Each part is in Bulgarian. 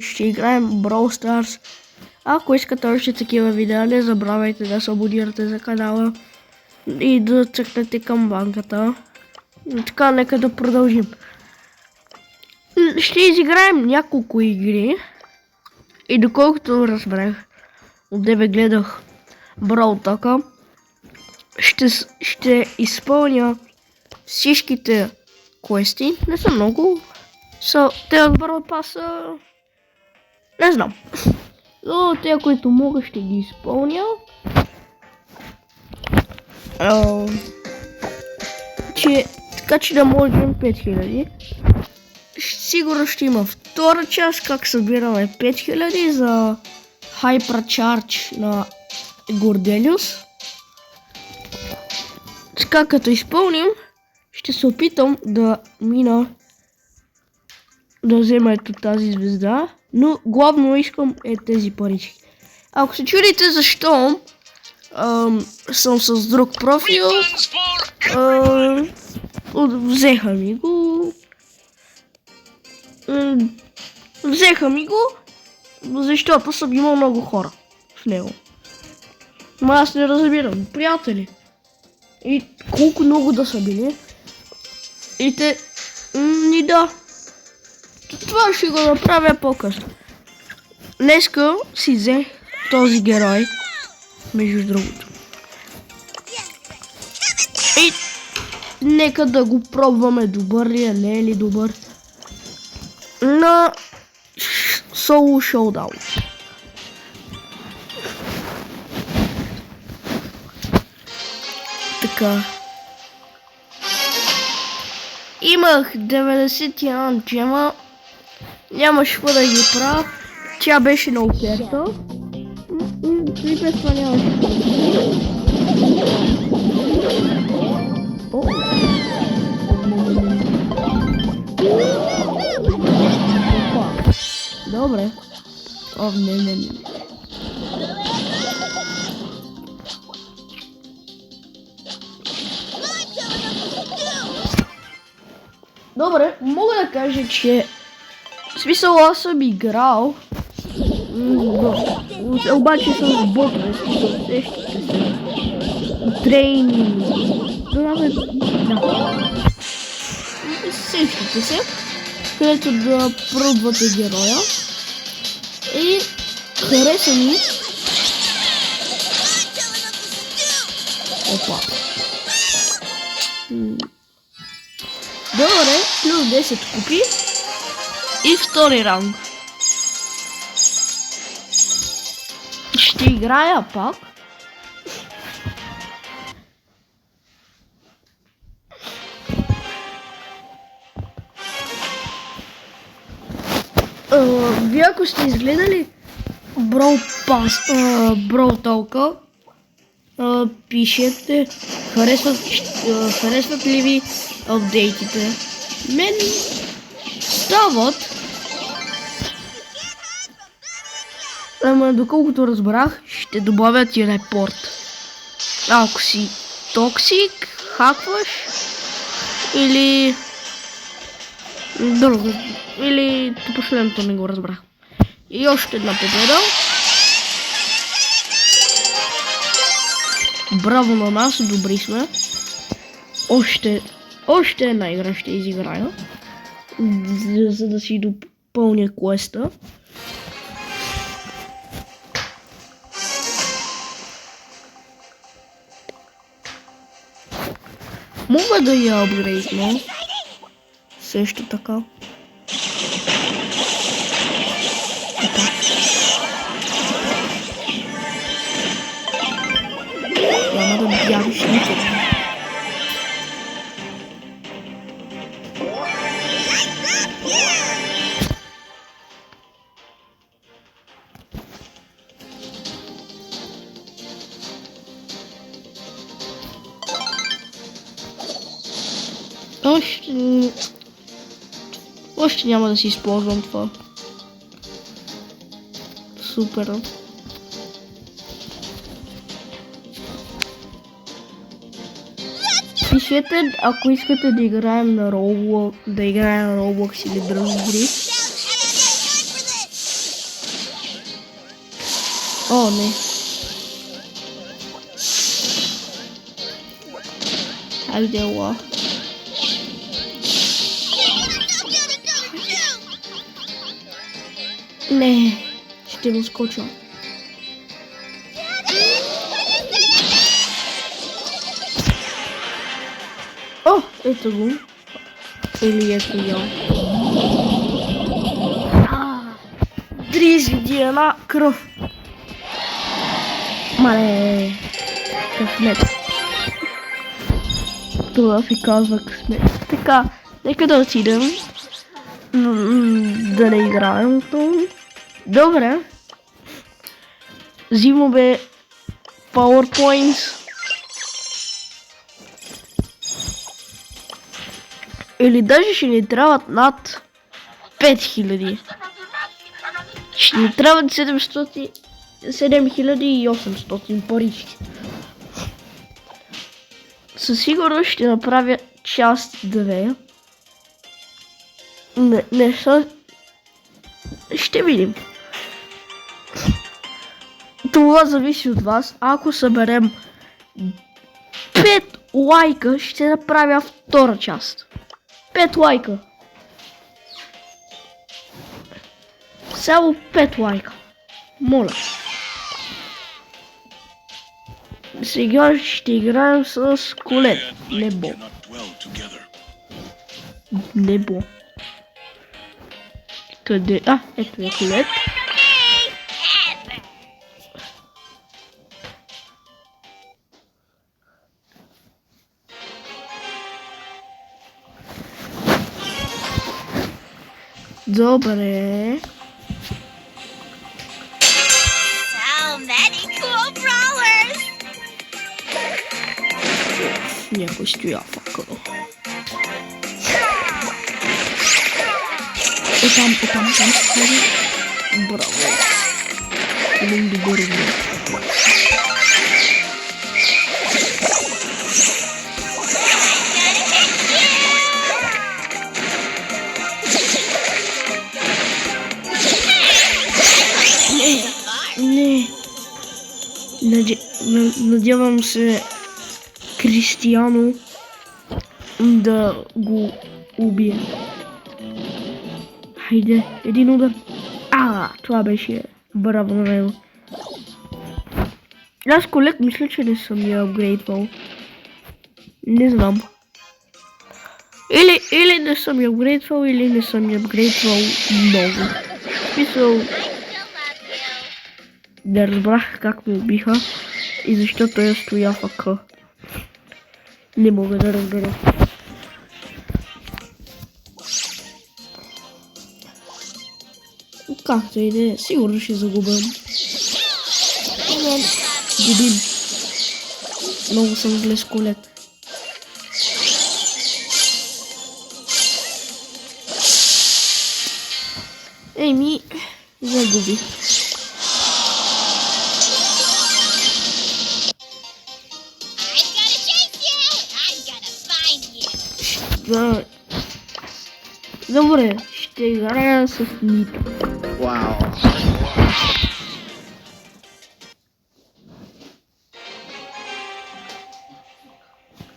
Ще играем Brawl Stars. Ако искате още такива видеа, не забравяйте да се абонирате за канала и да цъкнете камбанката. Така, нека да продължим. Ще изиграем няколко игри и доколкото разбрах, отдебе гледах Brawl Talk, ще изпълня всичките квести. Не са много. Те от Brawl Pass не знам. Но те, които мога, ще ги изпълня. Така че да можем 5000. Сигурно ще има втора част, как събираме 5000 за Hypercharge на Горделиус. Така като изпълним, ще се опитам да мина, да взема ето тази звезда, но главно искам тези парички. Ако се чудите защо съм с друг профил, взеха ми го, защото съм имал много хора в него. Но аз не разбирам, приятели. И колко много да са били. И те ни да. Това ще го направя по-късно. Днеска си взех този герой, между другото. И нека да го пробваме, добър ли е, не е ли добър. На Solo Showdown. Така. Имах 91 джема. Нямаше какво да ги правя. Тя беше на оферта. И без това нямаше. Добре. Не. Добре, мога да кажа, че в смисъл аз съм играл, обаче съм с ботове, сещате се, трейнинг, сещате се, където да пробвате героя и хареса ми. Опа. Добре, плюс 10 купи и втори ранг. Ще играя пак. Вие ако сте изгледали Brawl Talk, пишете харесват ли ви апдейтите. Мен стават. Ама доколкото разбрах, ще добавят и репорт. Ако си токсик, хакваш или друго. Или последното не го разбрах. И още една победа. Браво на нас, добри сме. Още една игра ще изиграя, за да си допълня квеста. Мога да я апгрейдна. Също така. Няма да бягаш никъде. Още няма да си използвам това. Супер. Пишете, ако искате да играем на Roblox, или други игри. O, nie. A gdzie ło? Nie. Ще му скоча. О, ето го. Или ето я. 31 кръв. Мале. Късмет. Това се казва късмет. Така, нека да отидем. Да не играем отново. Добре. Взимаме PowerPoint. Или даже ще ни трябват над 5000. Ще ни трябват 7800 парички. Със сигурност ще направя част 2. Не са... Ще видим. Това зависи от вас. Ако съберем 5 лайка, ще направя втора част. 5 лайка. Само 5 лайка. Моля. Сега ще играем с Колет. Небо. Небо. Къде? А, ето е Колет. Добре. Някой стоя факъл. Там. Браво. Един добър игра. Не. Надявам се Кристиано да го убие. Хайде, един удар. Това беше браво на него. Аз Колет мисля, че не съм я апгрейдвал. Не знам. Или не съм я апгрейдвал, или не съм я апгрейдвал много. Смисъл... Не разбрах как ме убиха и защо той стоя в АК. Не мога да разбера. Както и да е, сигурно ще загубим. Губим. Много съм зле с Колет. Еми, загуби. Добре, ще играя с Нита. Вау!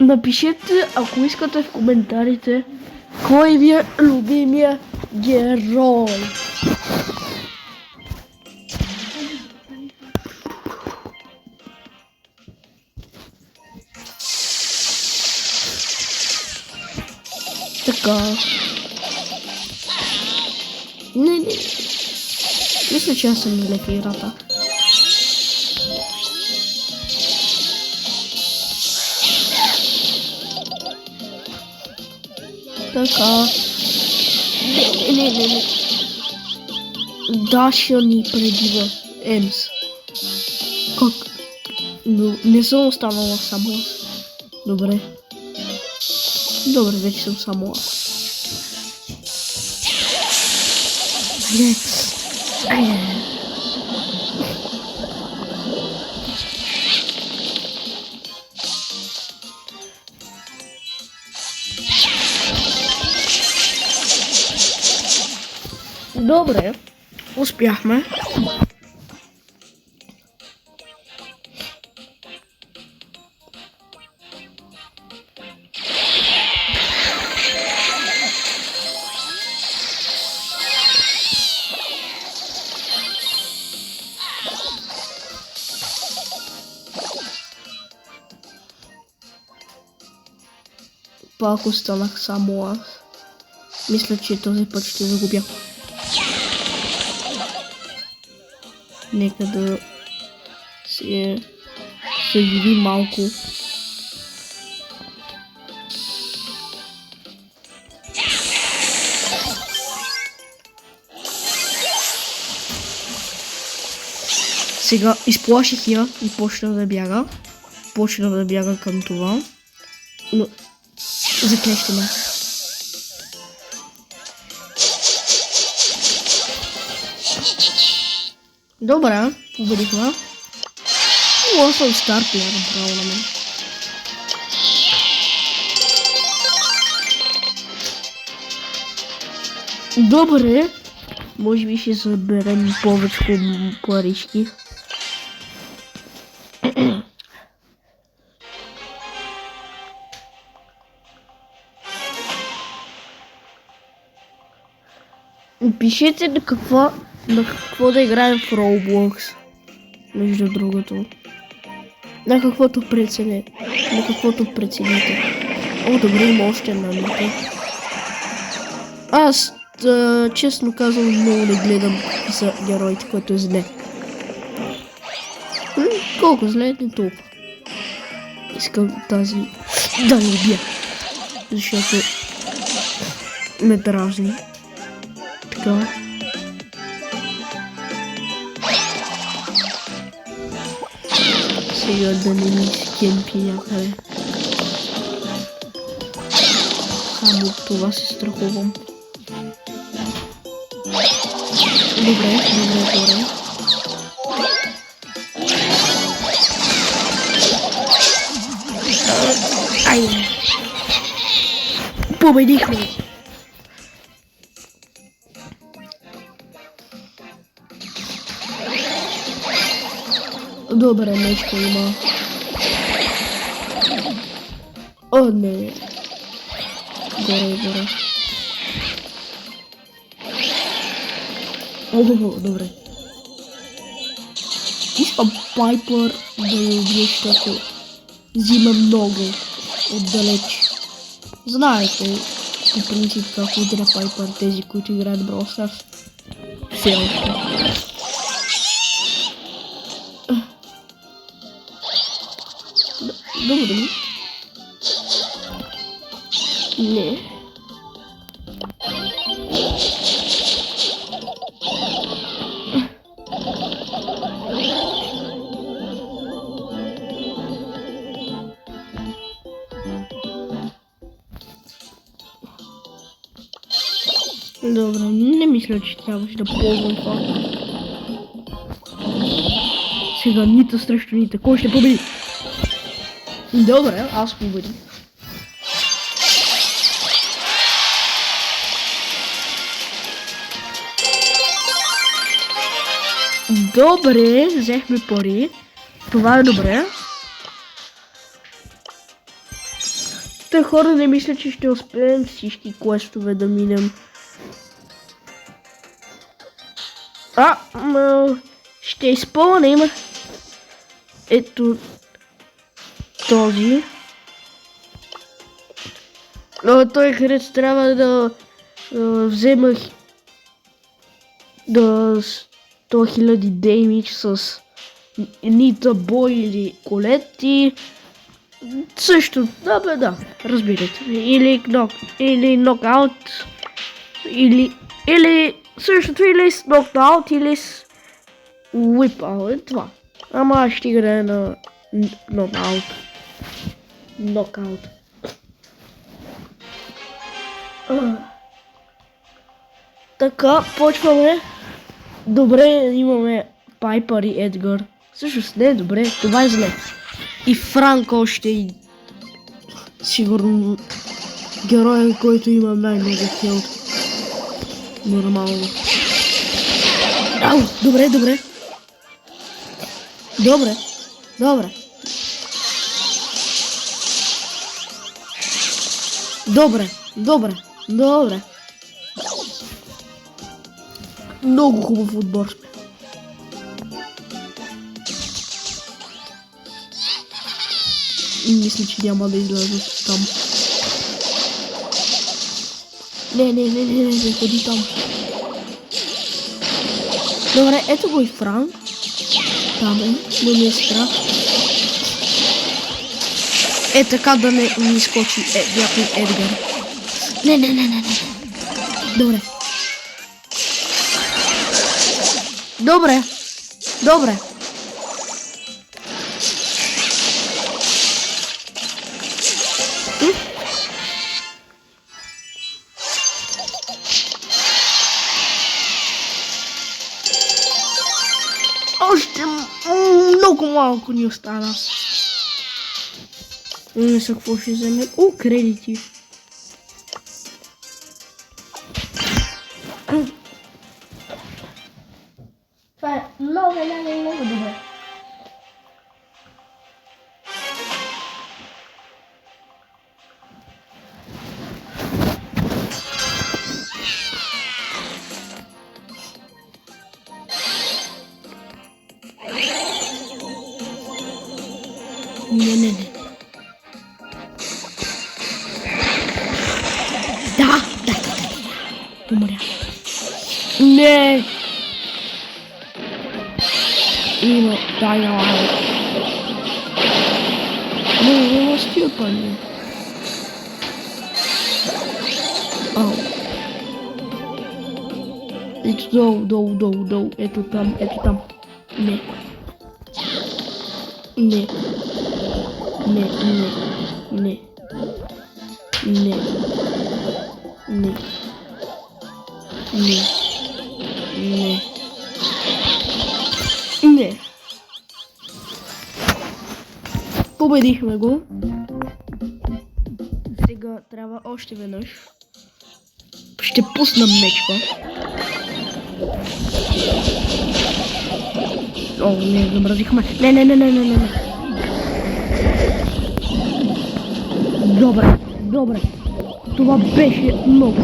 Напишете, ако искате в коментарите, кой ви е любимия герой. Така. Не. Мисля, че аз съм нелепи играта. Така. Не. Даша ни предива Емс. Как? Но не съм останала само аз. Добре. Добре, вече съм само аз. Добре, успяхме. Пак останах само аз. Мисля, че този път ще загубя. Нека да се съживи малко. Сега изплаших я и почна да бяга. Почна да бяга към това. Но заклещи ме. Добре, победихме. Много съм стар плеер, направо на мен. Добре. Може би ще съберем повече парички. Пишете на какво да играем в Roblox. Между другото. На каквото прецените. О, добре, има още една минута. Аз, честно казвам, много не гледам за героите, който е зле. Колко зле, не толкова. Искам тази да не убия. Защото ме дразни. Така. Сега да не ми скемпи някъде. Само това се страхувам. Добре. Айде. Победихме. Добре, мечка има. О, не. Горе. Ого, добре. Искам Пайпър да я убие, защото взима много отдалеч. Знаете, по принцип как удря Пайпър, тези, които играят Brawl Stars. Все още. Добре. Не. Добре, не мисля, че трябваше да ползвам това. Сега Нита срещу Нита. Кой ще победи? Добре, аз победих. Добре, взехме пари. Това е добре. Те хора не мисля, че ще успеем всички квестове да минем. Ще изпълним. Ето този. Той хрец трябва да взема да 100 000 демидж с Нита, Бой или Колет и също, да, разбирате. Или нокаут, или същото, или с нокаут, или с whip-out, това. Ама аз ще играя на нокаут. Така, почваме. Добре, имаме Пайпър и Едгар. Всъщност не е добре, това е зле. И Франк още и сигурно героя, който има най-много хилт. Нормално. Ау, добре. Добре. Много хубав отбор сме. Мисля, че няма да излязат там. Не ходи там. Добре, ето го и Франк. Там е, но ми е страх. Е така да не ми скочи някой Едгар. Не. Добре. Още много малко ни остана. Не знам какво ще вземе. Кредити. Това е много добре. Не. Да. Умря. Не. Има, дай налагай. Не стюпане. Ау. Ето долу. Ето там. Не. Не. Победихме го. Сега трябва още веднъж. Ще пусна мечка. О, не, замразихме. Не. Добре. Това беше много.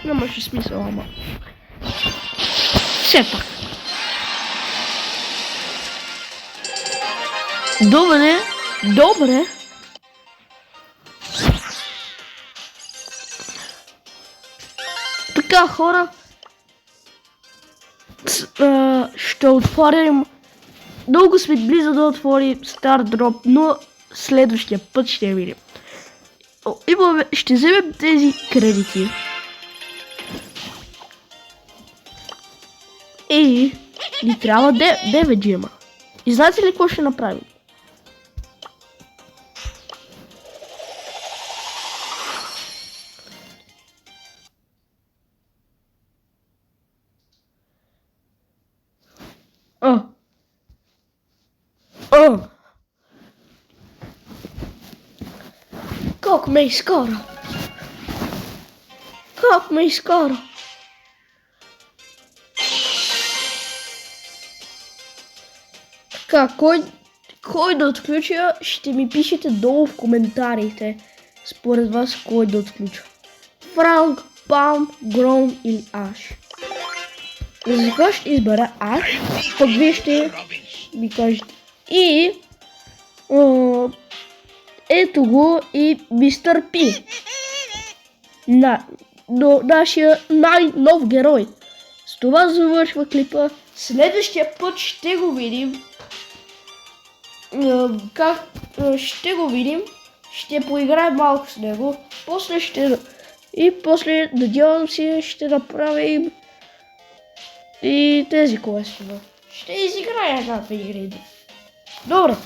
Нямаше смисъл, ама. Все пак. Добре. Така, хора. Ще отворим. Дълго сме близо да отворим Стар Дроп, но следващия път ще видим. Ще вземем тези кредити. И ни трябва 9 джема. И знаете ли какво ще направим? Как ме изкара? Така, кой да отключа, ще ми пишете долу в коментарите. Според вас кой да отключа. Франк, Пам, Гром или Аш. За сега ще избера Аш, пък вие ще ми кажете. И ето го и Мистер Пи. Нашия най-нов герой. С това завършва клипа. Следващия път ще го видим. Ще го видим. Ще поиграем малко с него. После надявам се ще направим и тези квестове. Ще изиграя една-две игри. Добре,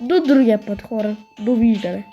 до другия път, хора. Довиждане.